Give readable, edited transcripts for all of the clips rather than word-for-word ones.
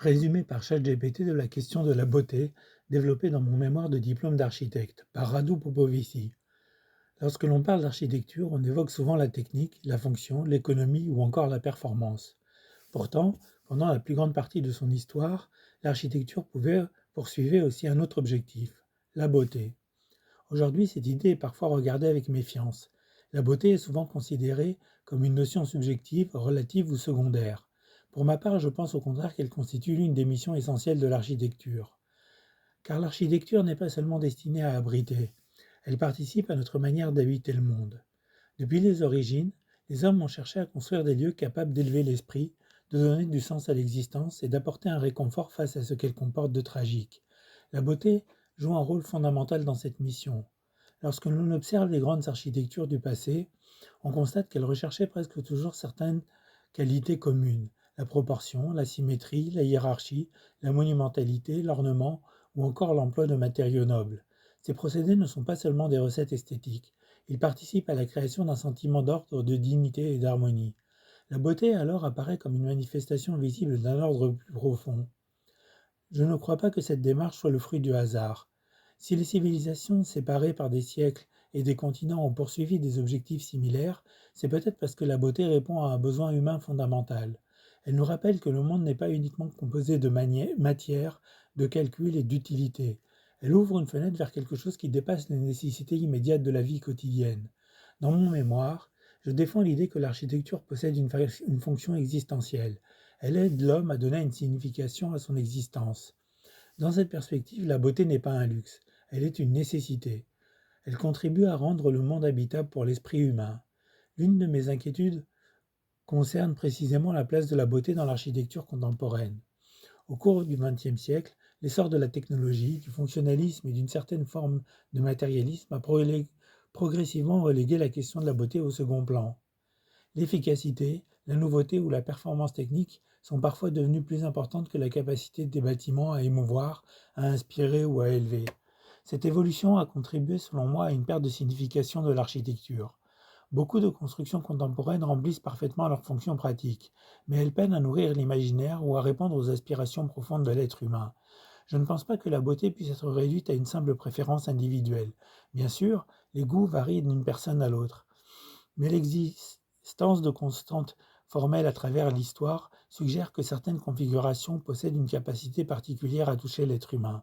Résumé par ChatGPT de la question de la beauté, développée dans mon mémoire de diplôme d'architecte, par Radu Popovici. Lorsque l'on parle d'architecture, on évoque souvent la technique, la fonction, l'économie ou encore la performance. Pourtant, pendant la plus grande partie de son histoire, l'architecture poursuivait aussi un autre objectif, la beauté. Aujourd'hui, cette idée est parfois regardée avec méfiance. La beauté est souvent considérée comme une notion subjective, relative ou secondaire. Pour ma part, je pense au contraire qu'elle constitue l'une des missions essentielles de l'architecture. Car l'architecture n'est pas seulement destinée à abriter, elle participe à notre manière d'habiter le monde. Depuis les origines, les hommes ont cherché à construire des lieux capables d'élever l'esprit, de donner du sens à l'existence et d'apporter un réconfort face à ce qu'elle comporte de tragique. La beauté joue un rôle fondamental dans cette mission. Lorsque l'on observe les grandes architectures du passé, on constate qu'elles recherchaient presque toujours certaines qualités communes: la proportion, la symétrie, la hiérarchie, la monumentalité, l'ornement ou encore l'emploi de matériaux nobles. Ces procédés ne sont pas seulement des recettes esthétiques, ils participent à la création d'un sentiment d'ordre, de dignité et d'harmonie. La beauté alors apparaît comme une manifestation visible d'un ordre plus profond. Je ne crois pas que cette démarche soit le fruit du hasard. Si les civilisations séparées par des siècles et des continents ont poursuivi des objectifs similaires, c'est peut-être parce que la beauté répond à un besoin humain fondamental. Elle nous rappelle que le monde n'est pas uniquement composé de matière, de calcul et d'utilité. Elle ouvre une fenêtre vers quelque chose qui dépasse les nécessités immédiates de la vie quotidienne. Dans mon mémoire, je défends l'idée que l'architecture possède une fonction existentielle. Elle aide l'homme à donner une signification à son existence. Dans cette perspective, la beauté n'est pas un luxe, elle est une nécessité. Elle contribue à rendre le monde habitable pour l'esprit humain. L'une de mes inquiétudes concerne précisément la place de la beauté dans l'architecture contemporaine. Au cours du XXe siècle, l'essor de la technologie, du fonctionnalisme et d'une certaine forme de matérialisme a progressivement relégué la question de la beauté au second plan. L'efficacité, la nouveauté ou la performance technique sont parfois devenues plus importantes que la capacité des bâtiments à émouvoir, à inspirer ou à élever. Cette évolution a contribué selon moi à une perte de signification de l'architecture. Beaucoup de constructions contemporaines remplissent parfaitement leurs fonctions pratiques, mais elles peinent à nourrir l'imaginaire ou à répondre aux aspirations profondes de l'être humain. Je ne pense pas que la beauté puisse être réduite à une simple préférence individuelle. Bien sûr, les goûts varient d'une personne à l'autre, mais l'existence de constantes formelles à travers l'histoire suggère que certaines configurations possèdent une capacité particulière à toucher l'être humain.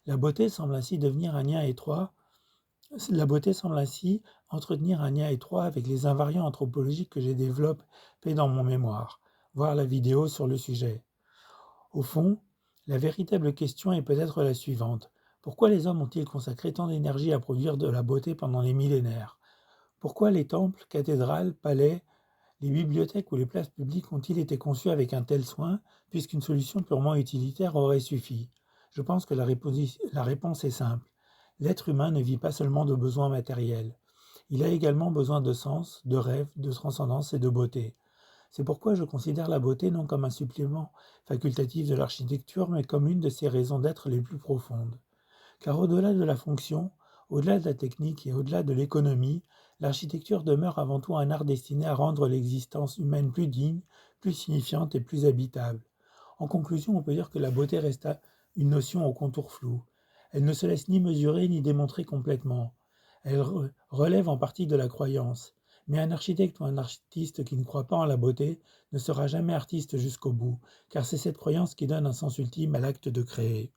La beauté semble ainsi devenir un lien étroit La beauté semble ainsi entretenir un lien étroit avec les invariants anthropologiques que j'ai développés dans mon mémoire, voir la vidéo sur le sujet. Au fond, la véritable question est peut-être la suivante. Pourquoi les hommes ont-ils consacré tant d'énergie à produire de la beauté pendant les millénaires? Pourquoi les temples, cathédrales, palais, les bibliothèques ou les places publiques ont-ils été conçus avec un tel soin, puisqu'une solution purement utilitaire aurait suffi? Je pense que la réponse est simple. L'être humain ne vit pas seulement de besoins matériels. Il a également besoin de sens, de rêve, de transcendance et de beauté. C'est pourquoi je considère la beauté non comme un supplément facultatif de l'architecture, mais comme une de ses raisons d'être les plus profondes. Car au-delà de la fonction, au-delà de la technique et au-delà de l'économie, l'architecture demeure avant tout un art destiné à rendre l'existence humaine plus digne, plus signifiante et plus habitable. En conclusion, on peut dire que la beauté reste une notion au contour flou. Elle ne se laisse ni mesurer ni démontrer complètement. Elle relève en partie de la croyance. Mais un architecte ou un artiste qui ne croit pas en la beauté ne sera jamais artiste jusqu'au bout, car c'est cette croyance qui donne un sens ultime à l'acte de créer.